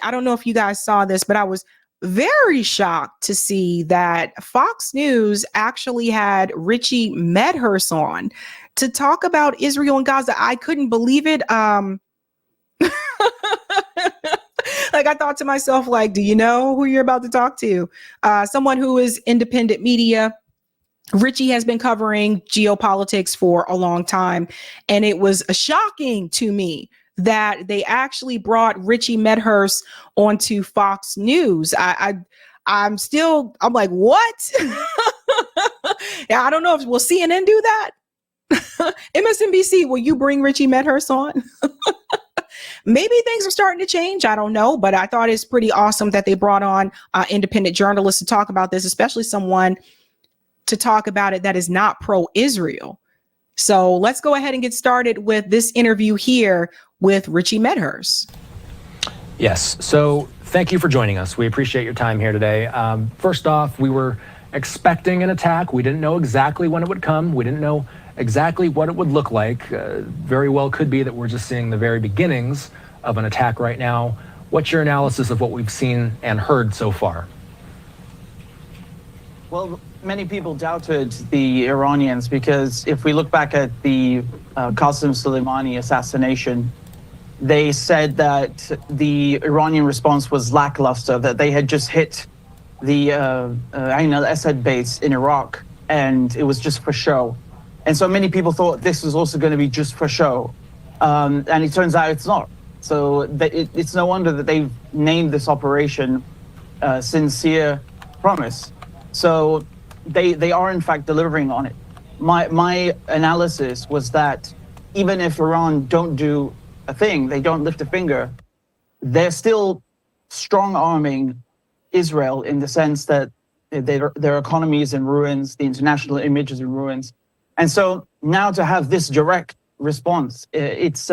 I don't know if you guys saw this, but I was very shocked to see that Fox News actually had Richie Medhurst on to talk about Israel and Gaza. I couldn't believe it. Like, I thought to myself, like, do you know who you're about to talk to? Someone who is independent media. Richie has been covering geopolitics for a long time, and it was shocking to me that they actually brought Richie Medhurst onto Fox News. I'm like, what? Yeah, I don't know if will CNN do that? MSNBC, will you bring Richie Medhurst on? Maybe things are starting to change. I don't know, but I thought it's pretty awesome that they brought on independent journalists to talk about this, especially someone to talk about it that is not pro-Israel. So let's go ahead and get started with this interview here with Richie Medhurst. Yes. So thank you for joining us. We appreciate your time here today. First off, we were expecting an attack. We didn't know exactly when it would come. We didn't know exactly what it would look like. Very well could be that we're just seeing the very beginnings of an attack right now. What's your analysis of what we've seen and heard so far? Well, many people doubted the Iranians because if we look back at the Qasem Soleimani assassination, they said that the Iranian response was lackluster, that they had just hit the Ain al-Assad base in Iraq and it was just for show. And so many people thought this was also going to be just for show. And it turns out it's not. So it's no wonder that they've named this operation Sincere Promise. So they are in fact delivering on it. My analysis was that even if Iran don't do a thing, they don't lift a finger, they're still strong arming Israel in the sense that their economy is in ruins, the international image is in ruins. And so now to have this direct response, it's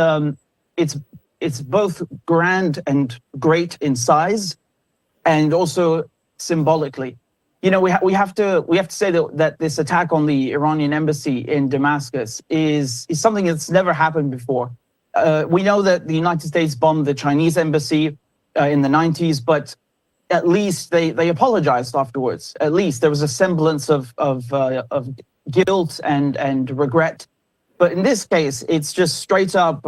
both grand and great in size and also symbolically. You know, we have to say that this attack on the Iranian embassy in Damascus is something that's never happened before. We know that the United States bombed the Chinese embassy in the 90s, but at least they apologized afterwards. At least there was a semblance of guilt and regret. But in this case, it's just straight up,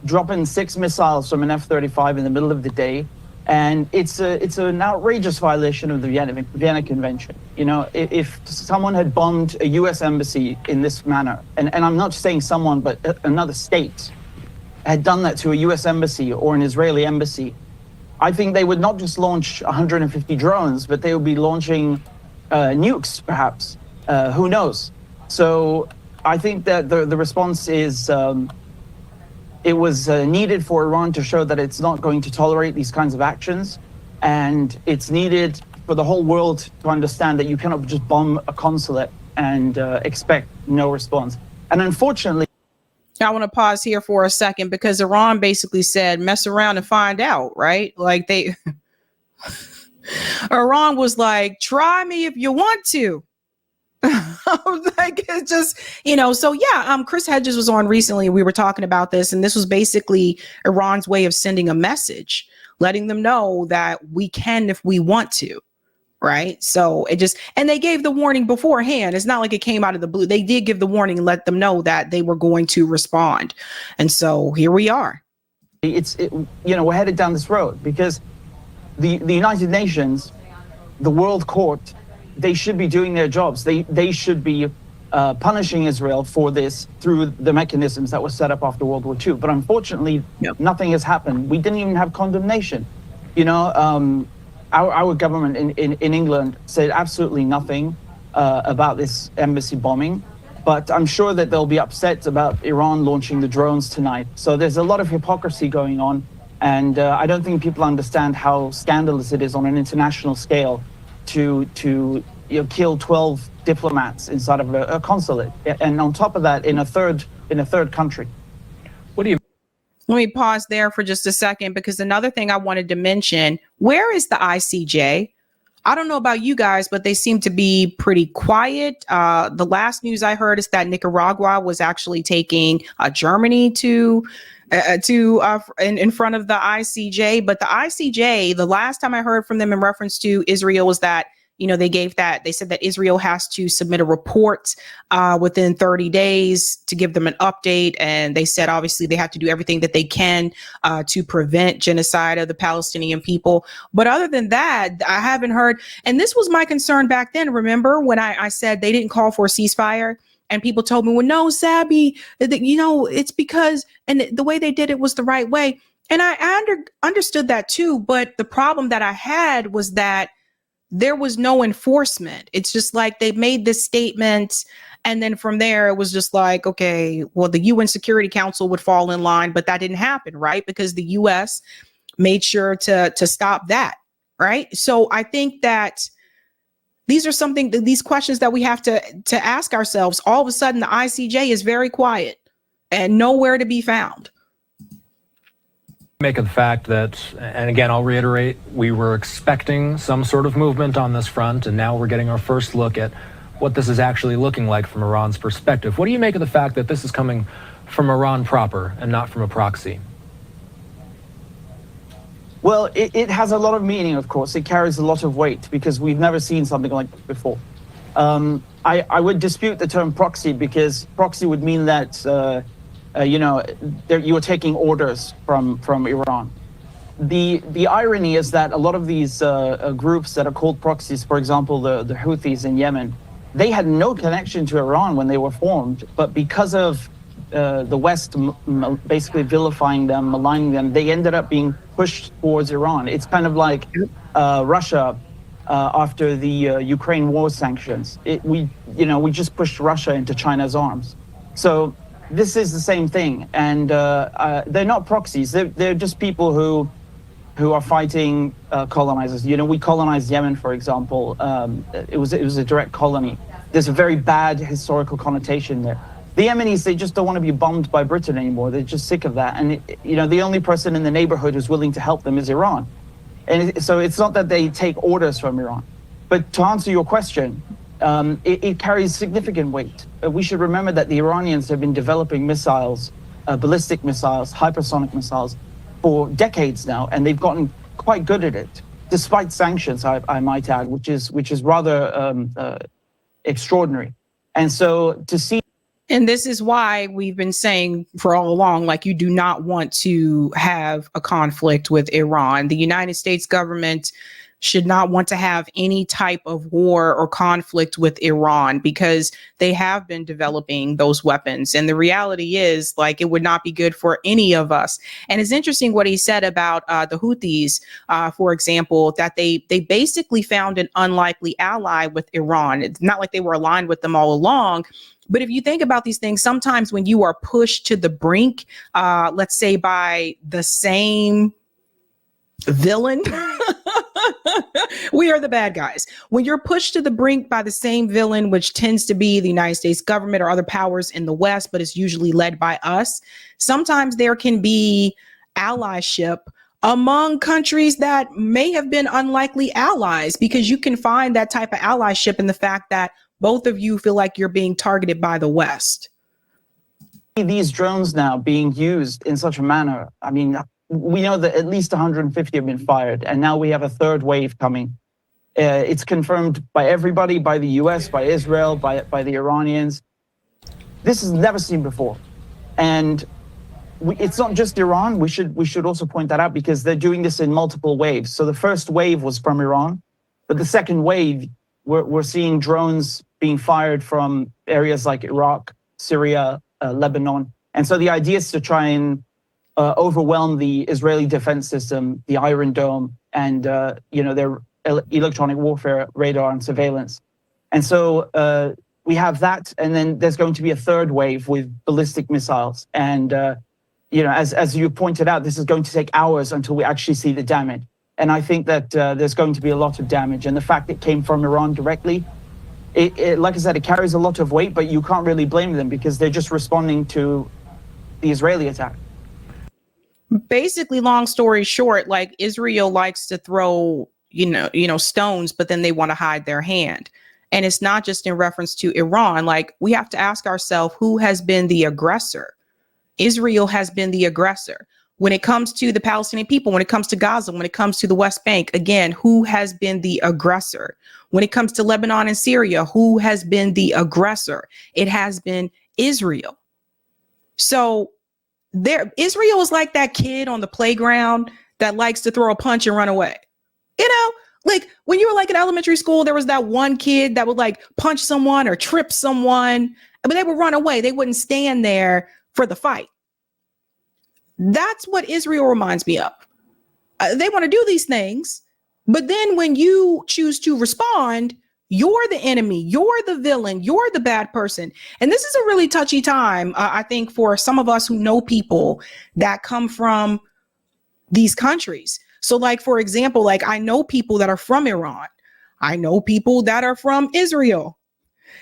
dropping 6 missiles from an F-35 in the middle of the day. And it's an outrageous violation of the Vienna Convention. You know, if someone had bombed a U.S. embassy in this manner, and I'm not saying someone, but another state had done that to a U.S. embassy or an Israeli embassy, I think they would not just launch 150 drones, but they would be launching nukes, perhaps. Who knows? So I think that the response is it was needed for Iran to show that it's not going to tolerate these kinds of actions. And it's needed for the whole world to understand that you cannot just bomb a consulate and expect no response. And unfortunately, I want to pause here for a second because Iran basically said, mess around and find out, right? Like Iran was like, try me if you want to. Like, it's just, so yeah, Chris Hedges was on recently. We were talking about this, and this was basically Iran's way of sending a message, letting them know that we can if we want to. Right. So and they gave the warning beforehand. It's not like it came out of the blue. They did give the warning and let them know that they were going to respond. And so here we are. We're headed down this road because the United Nations, the World Court, they should be doing their jobs. They should be punishing Israel for this through the mechanisms that were set up after World War II. But unfortunately, nothing has happened. We didn't even have condemnation. Our government in England said absolutely nothing about this embassy bombing. But I'm sure that they'll be upset about Iran launching the drones tonight. So there's a lot of hypocrisy going on. And I don't think people understand how scandalous it is on an international scale to kill 12 diplomats inside of a consulate, and on top of that, in a third country. What do you? Let me pause there for just a second because another thing I wanted to mention: where is the ICJ? I don't know about you guys, but they seem to be pretty quiet. The last news I heard is that Nicaragua was actually taking Germany to in front of the ICJ. But the ICJ, the last time I heard from them in reference to Israel was that, they said that Israel has to submit a report within 30 days to give them an update. And they said, obviously, they have to do everything that they can to prevent genocide of the Palestinian people. But other than that, I haven't heard. And this was my concern back then. Remember when I said they didn't call for a ceasefire? And people told me, well, no, Sabby, it's because, and the way they did it was the right way. And I understood that too. But the problem that I had was that there was no enforcement. It's just like they made this statement. And then from there, it was just like, okay, well, the UN Security Council would fall in line, but that didn't happen, right? Because the US made sure to stop that, right? So I think that these are these questions that we have to ask ourselves. All of a sudden, the ICJ is very quiet and nowhere to be found. Make of the fact that, and again, I'll reiterate, we were expecting some sort of movement on this front, and now we're getting our first look at what this is actually looking like from Iran's perspective. What do you make of the fact that this is coming from Iran proper and not from a proxy? Well, it has a lot of meaning, of course. It carries a lot of weight because we've never seen something like this before. I would dispute the term proxy because proxy would mean that you are taking orders from Iran. The irony is that a lot of these groups that are called proxies, for example, the Houthis in Yemen, they had no connection to Iran when they were formed, but because of the West basically vilifying them, maligning them, they ended up being pushed towards Iran. It's kind of like Russia after the Ukraine war sanctions. We just pushed Russia into China's arms. So this is the same thing, and they're not proxies. They're just people who are fighting colonizers. We colonized Yemen, for example. It was a direct colony. There's a very bad historical connotation there. The Yemenis, they just don't want to be bombed by Britain anymore. They're just sick of that. And the only person in the neighborhood who's willing to help them is Iran. And so it's not that they take orders from Iran. But to answer your question, it carries significant weight. We should remember that the Iranians have been developing missiles, ballistic missiles, hypersonic missiles for decades now, and they've gotten quite good at it, despite sanctions, I might add, which is rather extraordinary. And so to see. And this is why we've been saying for all along, like, you do not want to have a conflict with Iran. The United States government should not want to have any type of war or conflict with Iran because they have been developing those weapons. And the reality is, like, it would not be good for any of us. And it's interesting what he said about the Houthis, for example, that they basically found an unlikely ally with Iran. It's not like they were aligned with them all along. But if you think about these things, sometimes when you are pushed to the brink, let's say by the same villain, we are the bad guys. When you're pushed to the brink by the same villain, which tends to be the United States government or other powers in the West, but it's usually led by us, sometimes there can be allyship among countries that may have been unlikely allies, because you can find that type of allyship in the fact that both of you feel like you're being targeted by the West. These drones now being used in such a manner, I mean, we know that at least 150 have been fired, and now we have a third wave coming. It's confirmed by everybody, by the US, by Israel, by the Iranians. This is never seen before. And it's not just Iran. We should also point that out, because they're doing this in multiple waves. So the first wave was from Iran, but the second wave, we're seeing drones being fired from areas like Iraq, Syria, Lebanon. And so the idea is to try and overwhelm the Israeli defense system, the Iron Dome, and their electronic warfare radar and surveillance. And so we have that, and then there's going to be a third wave with ballistic missiles. And as you pointed out, this is going to take hours until we actually see the damage. And I think that there's going to be a lot of damage. And the fact it came from Iran directly, it, like I said, it carries a lot of weight, but you can't really blame them because they're just responding to the Israeli attack. Basically, long story short, like, Israel likes to throw, stones, but then they want to hide their hand. And it's not just in reference to Iran. Like, we have to ask ourselves, who has been the aggressor? Israel has been the aggressor. When it comes to the Palestinian people, when it comes to Gaza, when it comes to the West Bank, again, who has been the aggressor? When it comes to Lebanon and Syria, who has been the aggressor? It has been Israel. So Israel is like that kid on the playground that likes to throw a punch and run away. You know, like when you were like in elementary school, there was that one kid that would like punch someone or trip someone, but they would run away. They wouldn't stand there for the fight. That's what Israel reminds me of. They want to do these things, but then when you choose to respond, you're the enemy, you're the villain, you're the bad person. And this is a really touchy time, I think, for some of us who know people that come from these countries. So like, for example, like I know people that are from Iran. I know people that are from Israel.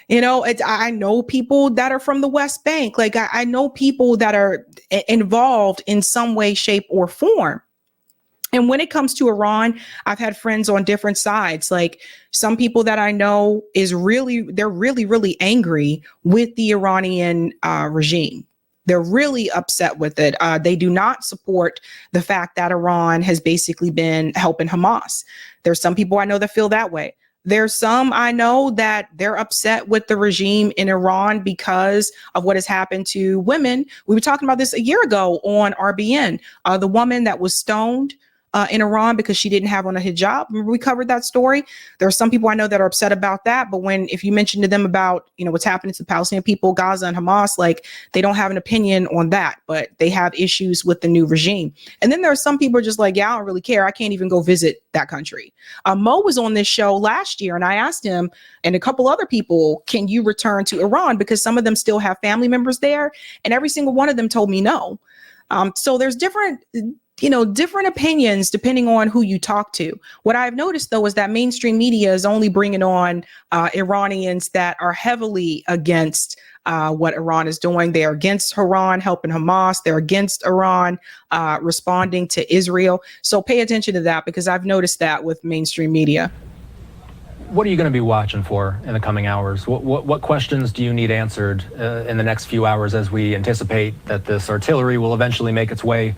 You know, I know people that are from the West Bank. Like I know people that are involved in some way, shape, or form. And when it comes to Iran, I've had friends on different sides. Like some people that I know they're really angry with the Iranian regime. They're really upset with it. They do not support the fact that Iran has basically been helping Hamas. There's some people I know that feel that way. There's some I know that they're upset with the regime in Iran because of what has happened to women. We were talking about this a year ago on RBN. The woman that was stoned in Iran because she didn't have on a hijab. Remember we covered that story? There are some people I know that are upset about that. But if you mention to them about, you know, what's happening to the Palestinian people, Gaza and Hamas, like they don't have an opinion on that, but they have issues with the new regime. And then there are some people just like, yeah, I don't really care. I can't even go visit that country. Mo was on this show last year and I asked him and a couple other people, can you return to Iran? Because some of them still have family members there. And every single one of them told me no. So there's different opinions depending on who you talk to. What I've noticed, though, is that mainstream media is only bringing on Iranians that are heavily against what Iran is doing. They are against Iran helping Hamas. They're against Iran responding to Israel. So pay attention to that because I've noticed that with mainstream media. What are you going to be watching for in the coming hours? What questions do you need answered in the next few hours as we anticipate that this artillery will eventually make its way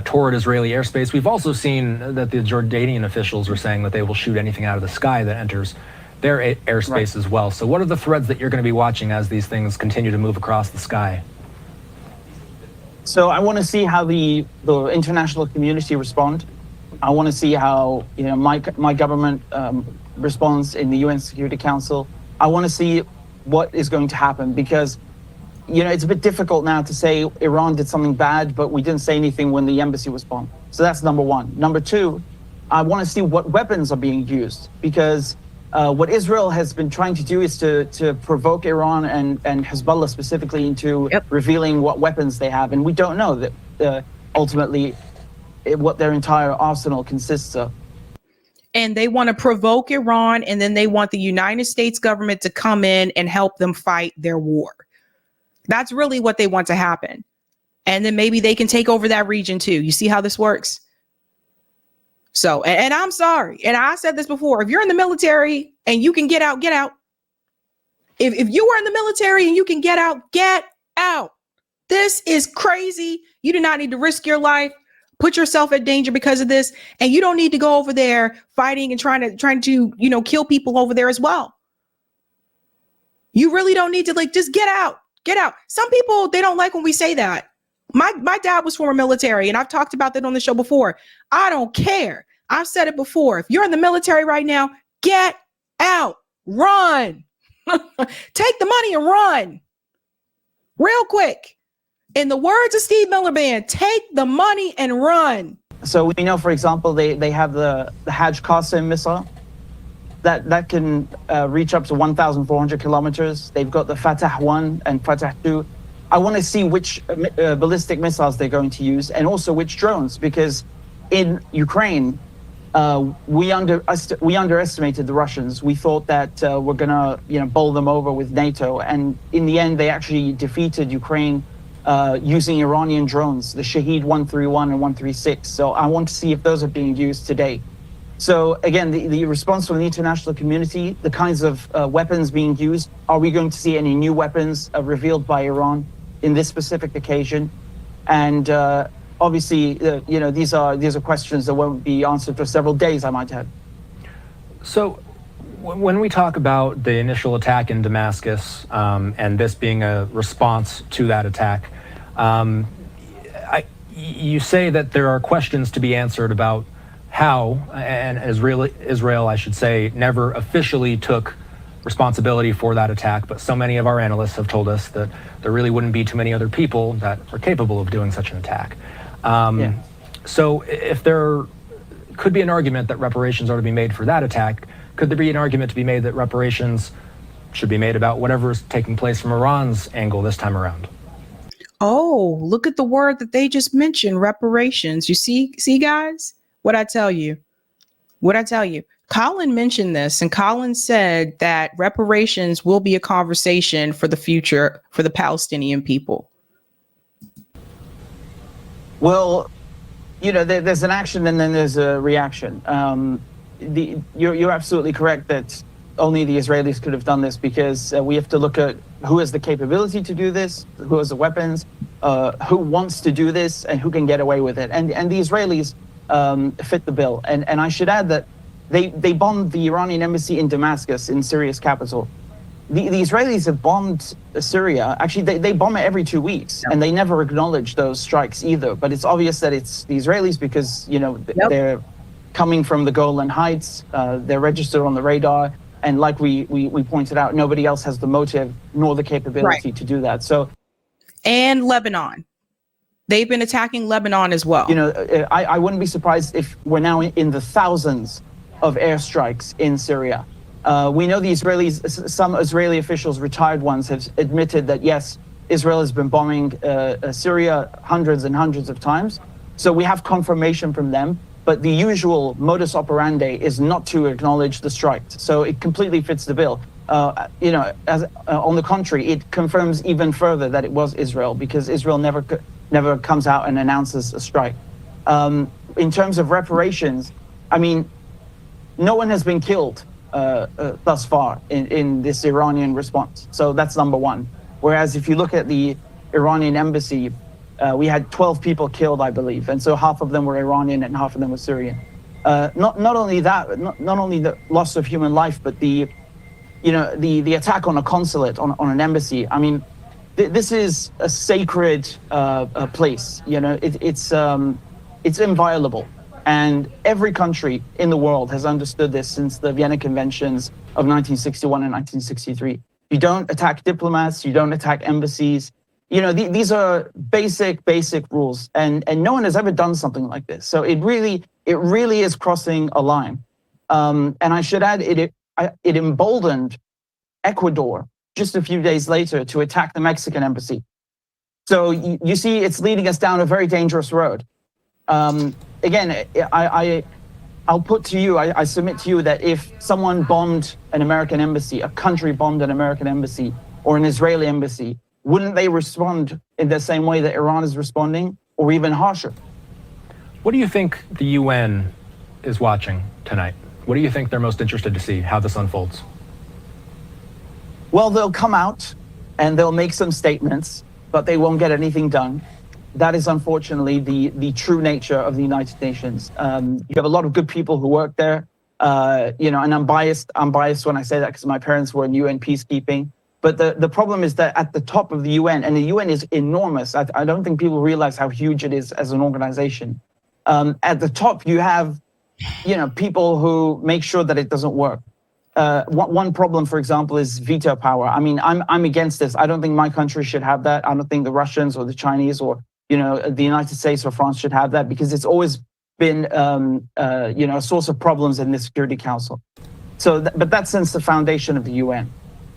toward Israeli airspace? We've also seen that the Jordanian officials are saying that they will shoot anything out of the sky that enters their airspace as well. So what are the threads that you're going to be watching as these things continue to move across the sky? So I want to see how the international community respond. I want to see how my government responds in the UN Security Council. I want to see what is going to happen because it's a bit difficult now to say Iran did something bad, but we didn't say anything when the embassy was bombed. So that's number one. Number two, I want to see what weapons are being used because what Israel has been trying to do is to provoke Iran and Hezbollah specifically into revealing what weapons they have. And we don't know that ultimately what their entire arsenal consists of. And they want to provoke Iran, and then they want the United States government to come in and help them fight their war. That's really what they want to happen. And then maybe they can take over that region too. You see how this works? So, and I'm sorry. And I said this before, if you're in the military and you can get out, get out. If you were in the military and you can get out, get out. This is crazy. You do not need to risk your life, put yourself at danger because of this. And you don't need to go over there fighting and trying to, kill people over there as well. You really don't need to just get out. Get out. Some people, they don't like when we say that. My dad was former military, and I've talked about that on the show before. I don't care. I've said it before. If you're in the military right now, get out. Run. Take the money and run. Real quick. In the words of Steve Miller Band, take the money and run. So we know, for example, they have the Hajj Qasim missile. That can reach up to 1,400 kilometers. They've got the Fatah 1 and Fatah 2. I want to see which ballistic missiles they're going to use and also which drones, because in Ukraine, we underestimated the Russians. We thought that we're going to bowl them over with NATO. And in the end, they actually defeated Ukraine using Iranian drones, the Shahed 131 and 136. So I want to see if those are being used today. So again, the response from the international community, the kinds of weapons being used, are we going to see any new weapons revealed by Iran in this specific occasion? And obviously, these are questions that won't be answered for several days, I might add. So when we talk about the initial attack in Damascus and this being a response to that attack, you say that there are questions to be answered about how, and Israel, I should say, never officially took responsibility for that attack, but so many of our analysts have told us that there really wouldn't be too many other people that are capable of doing such an attack. So if there could be an argument that reparations are to be made for that attack, could there be an argument to be made that reparations should be made about whatever is taking place from Iran's angle this time around? Oh, look at the word that they just mentioned, reparations. You see guys, what I tell you. Colin mentioned this, and Colin said that reparations will be a conversation for the future for the Palestinian people. Well, there's an action and then there's a reaction. You're absolutely correct that only the Israelis could have done this, because we have to look at who has the capability to do this, who has the weapons, who wants to do this, and who can get away with it. And the Israelis fit the bill. And I should add that they bombed the Iranian embassy in Damascus, in Syria's capital. The Israelis have bombed Syria. Actually, they bomb it every 2 weeks, and they never acknowledge those strikes either. But it's obvious that it's the Israelis because, they're coming from the Golan Heights. They're registered on the radar. And like we pointed out, nobody else has the motive nor the capability to do that. So, and Lebanon. They've been attacking Lebanon as well. I wouldn't be surprised if we're now in the thousands of airstrikes in Syria. We know the Israelis, some Israeli officials, retired ones, have admitted that, yes, Israel has been bombing Syria hundreds and hundreds of times. So we have confirmation from them. But the usual modus operandi is not to acknowledge the strike. So it completely fits the bill. On the contrary, it confirms even further that it was Israel, because Israel never comes out and announces a strike. In terms of reparations, I mean, no one has been killed thus far in this Iranian response. So that's number one. Whereas if you look at the Iranian embassy, we had 12 people killed, I believe, and so half of them were Iranian and half of them were Syrian. Not only that, not only the loss of human life, but the attack on a consulate, on an embassy. I mean, this is a sacred place. It's inviolable, and every country in the world has understood this since the Vienna Conventions of 1961 and 1963. You don't attack diplomats. You don't attack embassies. These are basic rules, and no one has ever done something like this. So it really is crossing a line. And I should add, it emboldened Ecuador just a few days later to attack the Mexican embassy. So you see, it's leading us down a very dangerous road. Again, I'll put to you, I submit to you that if someone bombed an American embassy, a country bombed an American embassy or an Israeli embassy, wouldn't they respond in the same way that Iran is responding, or even harsher? What do you think the UN is watching tonight? What do you think they're most interested to see, how this unfolds? Well, they'll come out and they'll make some statements, but they won't get anything done. That is unfortunately the true nature of the United Nations. You have a lot of good people who work there, and I'm biased when I say that because my parents were in UN peacekeeping. But the problem is that at the top of the UN, and the UN is enormous. I don't think people realize how huge it is as an organization. At the top, you have, people who make sure that it doesn't work. One problem, for example, is veto power. I mean, I'm against this. I don't think my country should have that. I don't think the Russians or the Chinese or, the United States or France should have that, because it's always been, a source of problems in the Security Council. So, but that's since the foundation of the UN.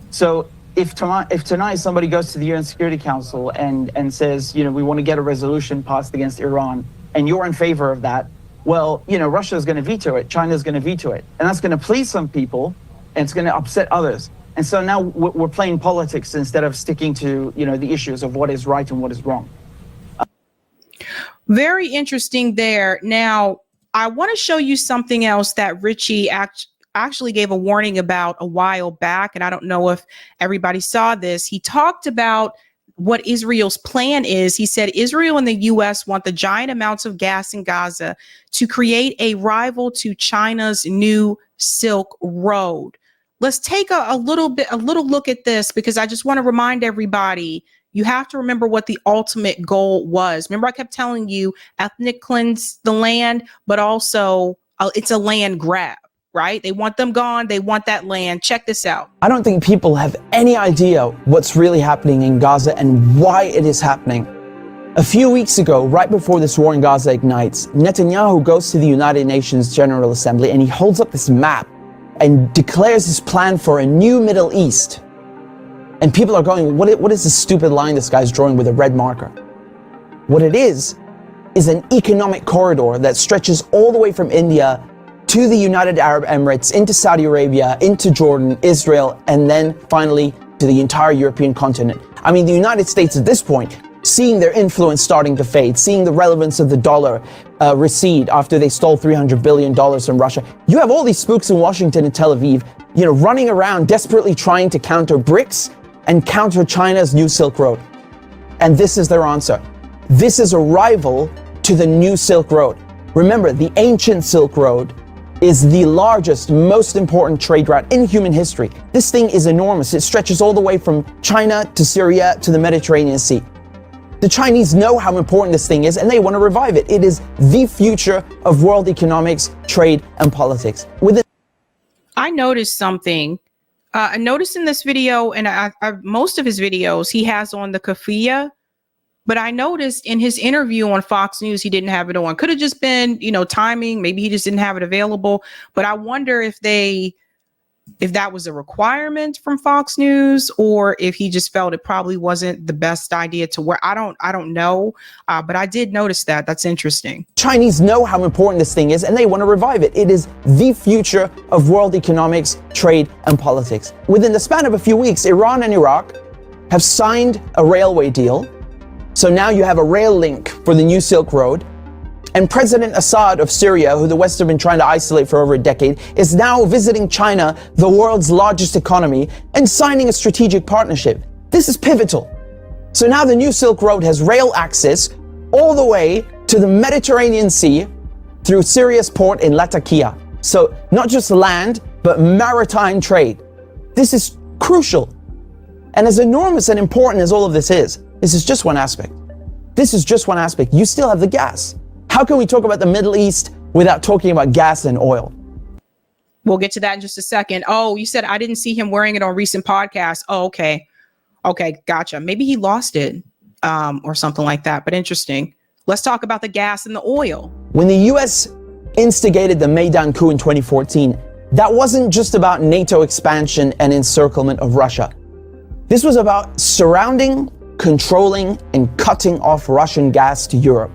So, if tonight somebody goes to the UN Security Council and says, we want to get a resolution passed against Iran, and you're in favor of that, well, Russia is going to veto it, China is going to veto it, and that's going to please some people, and it's going to upset others. And so now we're playing politics instead of sticking to, the issues of what is right and what is wrong. Very interesting there. Now, I want to show you something else that Richie actually gave a warning about a while back, and I don't know if everybody saw this. He talked about what Israel's plan is. He said Israel and the U.S. want the giant amounts of gas in Gaza to create a rival to China's new Silk Road. Let's take a little look at this, because I just want to remind everybody, you have to remember what the ultimate goal was. Remember, I kept telling you, ethnic cleanse the land, but also it's a land grab, right? They want them gone. They want that land. Check this out. I don't think people have any idea what's really happening in Gaza and why it is happening. A few weeks ago, right before this war in Gaza ignites, Netanyahu goes to the United Nations General Assembly and he holds up this map and declares his plan for a new Middle East. And people are going, what is this stupid line this guy's drawing with a red marker? What it is an economic corridor that stretches all the way from India to the United Arab Emirates, into Saudi Arabia, into Jordan, Israel, and then finally to the entire European continent. I mean, the United States at this point, seeing their influence starting to fade, seeing the relevance of the dollar recede after they stole $300 billion from Russia. You have all these spooks in Washington and Tel Aviv, running around desperately trying to counter BRICS and counter China's new Silk Road. And this is their answer. This is a rival to the new Silk Road. Remember, the ancient Silk Road is the largest, most important trade route in human history. This thing is enormous. It stretches all the way from China to Syria to the Mediterranean Sea. The Chinese know how important this thing is and they want to revive it. It is the future of world economics, trade, and politics. I noticed something. I noticed in this video, and most of his videos, he has on the keffiyeh, but I noticed in his interview on Fox News, he didn't have it on. Could have just been, timing. Maybe he just didn't have it available. But I wonder if that was a requirement from Fox News, or if he just felt it probably wasn't the best idea to wear. I don't know. But I did notice that. That's interesting. Chinese know how important this thing is and they want to revive it. It is the future of world economics, trade, and politics. Within the span of a few weeks, Iran and Iraq have signed a railway deal. So now you have a rail link for the new Silk Road. And President Assad of Syria, who the West have been trying to isolate for over a decade, is now visiting China, the world's largest economy, and signing a strategic partnership. This is pivotal. So now the new Silk Road has rail access all the way to the Mediterranean Sea through Syria's port in Latakia. So not just land, but maritime trade. This is crucial. And as enormous and important as all of this is just one aspect. This is just one aspect. You still have the gas. How can we talk about the Middle East without talking about gas and oil? We'll get to that in just a second. Oh, you said I didn't see him wearing it on recent podcasts. Oh, okay. Okay, gotcha. Maybe he lost it or something like that, but interesting. Let's talk about the gas and the oil. When the US instigated the Maidan coup in 2014, that wasn't just about NATO expansion and encirclement of Russia. This was about surrounding, controlling, and cutting off Russian gas to Europe.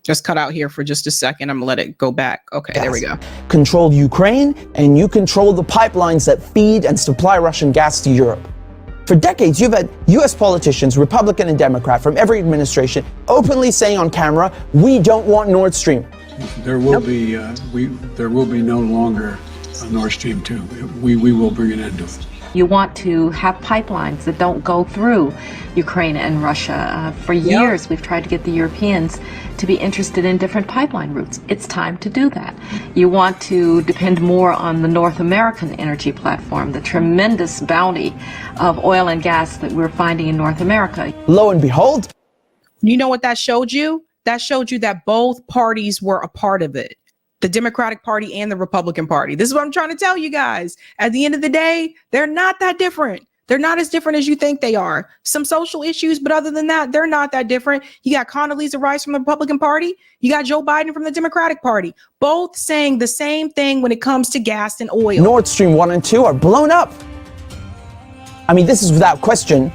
Just cut out here for just a second. I'm gonna let it go back. Okay, There we go. Control Ukraine, and you control the pipelines that feed and supply Russian gas to Europe. For decades, you've had US politicians, Republican and Democrat, from every administration, openly saying on camera, we don't want Nord Stream. There will be no longer a Nord Stream 2. We will bring an end to it. You want to have pipelines that don't go through Ukraine and Russia. For years, we've tried to get the Europeans to be interested in different pipeline routes. It's time to do that. You want to depend more on the North American energy platform, the tremendous bounty of oil and gas that we're finding in North America. Lo and behold. You know what that showed you? That showed you that both parties were a part of it. The Democratic Party and the Republican Party. This is what I'm trying to tell you guys. At the end of the day, they're not that different. They're not as different as you think they are. Some social issues, but other than that, they're not that different. You got Condoleezza Rice from the Republican Party. You got Joe Biden from the Democratic Party. Both saying the same thing when it comes to gas and oil. Nord Stream 1 and 2 are blown up. I mean, this is without question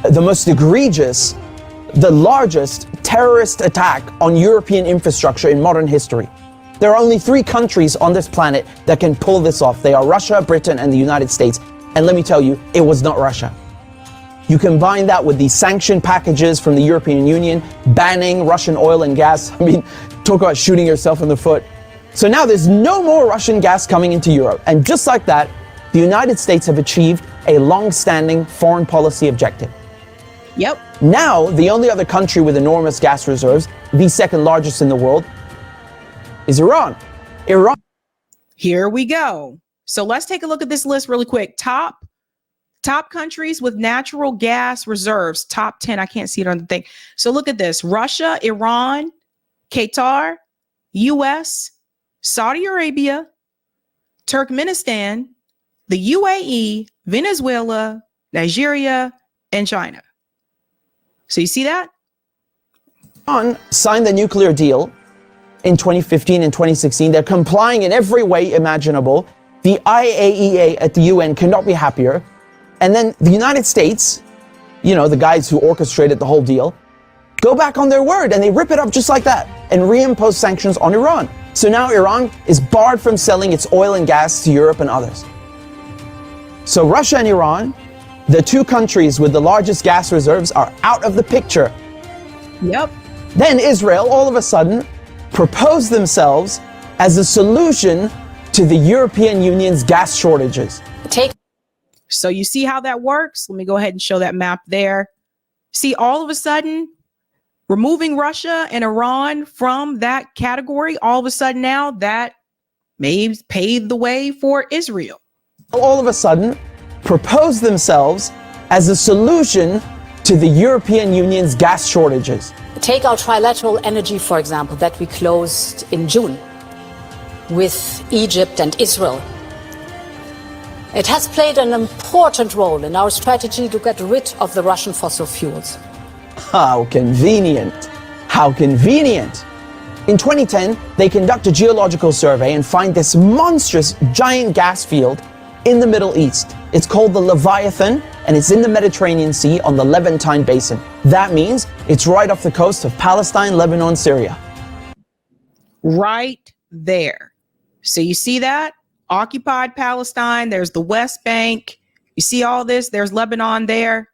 the most egregious, the largest terrorist attack on European infrastructure in modern history. There are only 3 countries on this planet that can pull this off. They are Russia, Britain, and the United States. And let me tell you, it was not Russia. You combine that with the sanction packages from the European Union, banning Russian oil and gas. I mean, talk about shooting yourself in the foot. So now there's no more Russian gas coming into Europe. And just like that, the United States have achieved a long-standing foreign policy objective. Yep. Now, the only other country with enormous gas reserves, the second largest in the world, is Iran. Here we go. So let's take a look at this list really quick. Top countries with natural gas reserves, top 10. I can't see it on the thing. So look at this. Russia, Iran, Qatar, US, Saudi Arabia, Turkmenistan, the UAE, Venezuela, Nigeria, and China. So you see that? Iran signed the nuclear deal in 2015 and 2016. They're complying in every way imaginable. The IAEA at the UN cannot be happier. And then the United States, you know, the guys who orchestrated the whole deal, go back on their word and they rip it up just like that and reimpose sanctions on Iran. So now Iran is barred from selling its oil and gas to Europe and others. So Russia and Iran, the two countries with the largest gas reserves, are out of the picture. Yep. Then Israel, all of a sudden, proposed themselves as a solution to the European Union's gas shortages. So you see how that works? Let me go ahead and show that map there. See, all of a sudden, removing Russia and Iran from that category, all of a sudden now that may pave the way for Israel. All of a sudden, proposed themselves as a solution to the European Union's gas shortages. Take our trilateral energy, for example, that we closed in June with Egypt and Israel. It has played an important role in our strategy to get rid of the Russian fossil fuels. How convenient. How convenient. In 2010, they conduct a geological survey and find this monstrous giant gas field in the Middle East. It's called the Leviathan, and it's in the Mediterranean Sea on the Levantine Basin. That means it's right off the coast of Palestine, Lebanon, Syria. Right there. So you see that? Occupied Palestine, there's the West Bank. You see all this? There's Lebanon there.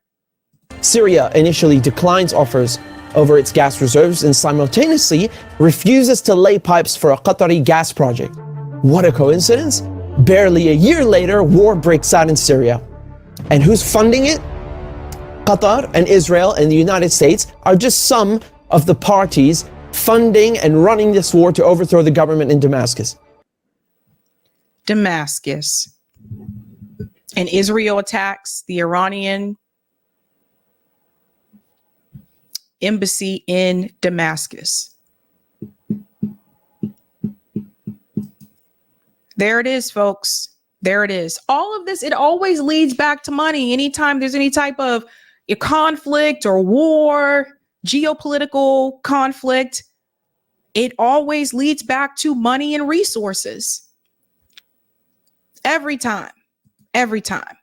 Syria initially declines offers over its gas reserves and simultaneously refuses to lay pipes for a Qatari gas project. What a coincidence! Barely a year later, war breaks out in Syria. And who's funding it? Qatar and Israel and the United States are just some of the parties funding and running this war to overthrow the government in Damascus. Damascus. And Israel attacks the Iranian embassy in Damascus. There it is, folks. There it is. All of this, it always leads back to money. Anytime there's any type of a conflict or war, geopolitical conflict, it always leads back to money and resources. Every time. Every time.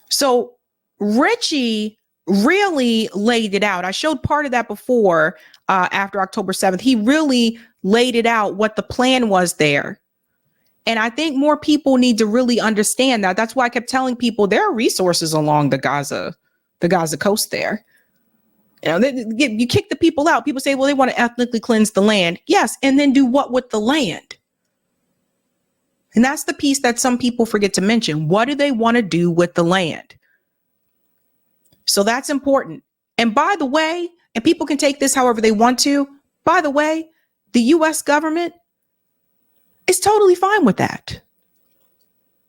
So Richie really laid it out. I showed part of that before after October 7th. He really laid it out what the plan was there. And I think more people need to really understand that. That's why I kept telling people there are resources along the Gaza coast there. You know, you kick the people out. People say, well, they want to ethnically cleanse the land. Yes. And then do what with the land? And that's the piece that some people forget to mention. What do they want to do with the land? So that's important. And by the way, and people can take this however they want to, by the way, the US government is totally fine with that.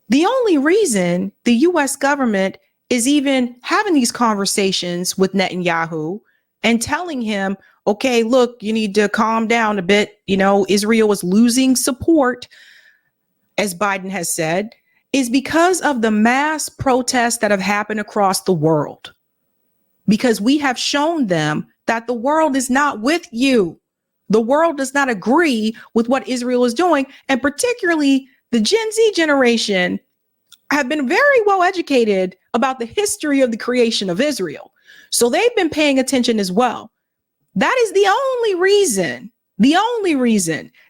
The only reason the US government is even having these conversations with Netanyahu and telling him, okay, look, you need to calm down a bit. You know, Israel is losing support, as Biden has said, is because of the mass protests that have happened across the world. Because we have shown them that the world is not with you. The world does not agree with what Israel is doing. And particularly the Gen Z generation have been very well educated about the history of the creation of Israel. So they've been paying attention as well. That is the only reason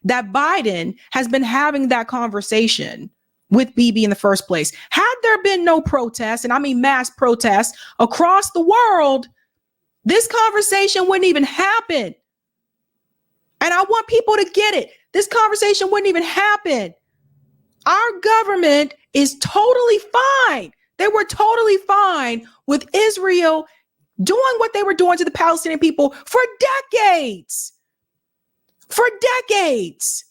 that Biden has been having that conversation with Bibi in the first place. Had there been no protests, and I mean mass protests across the world, this conversation wouldn't even happen. And I want people to get it. This conversation wouldn't even happen. Our government is totally fine. They were totally fine with Israel doing what they were doing to the Palestinian people for decades. For decades.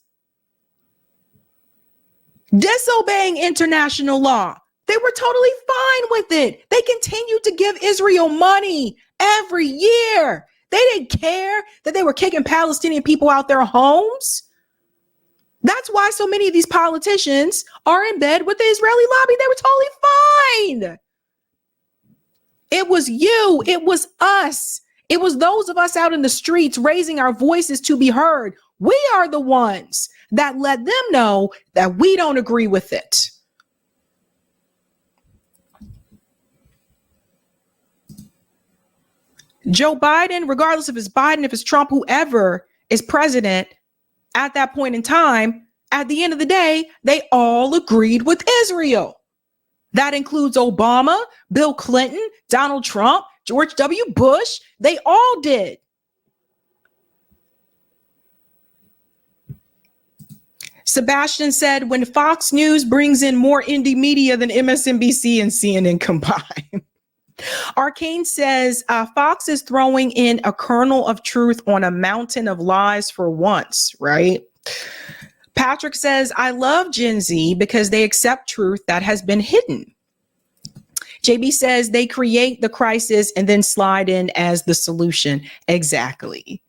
Disobeying international law. They were totally fine with it. They continued to give Israel money every year. They didn't care that they were kicking Palestinian people out their homes. That's why so many of these politicians are in bed with the Israeli lobby. They were totally fine. It was you. It was us. It was those of us out in the streets raising our voices to be heard. We are the ones that let them know that we don't agree with it. Joe Biden, regardless if it's Biden, if it's Trump, whoever is president at that point in time, at the end of the day, they all agreed with Israel. That includes Obama, Bill Clinton, Donald Trump, George W. Bush. They all did. Sebastian said, when Fox News brings in more indie media than MSNBC and CNN combined. Arcane says, Fox is throwing in a kernel of truth on a mountain of lies for once, right? Patrick says, I love Gen Z because they accept truth that has been hidden. JB says they create the crisis and then slide in as the solution. Exactly.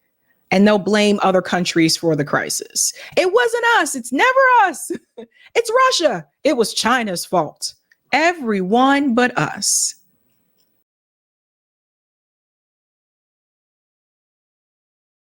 And they'll blame other countries for the crisis. It wasn't us. It's never us. It's Russia. It was China's fault. Everyone but us.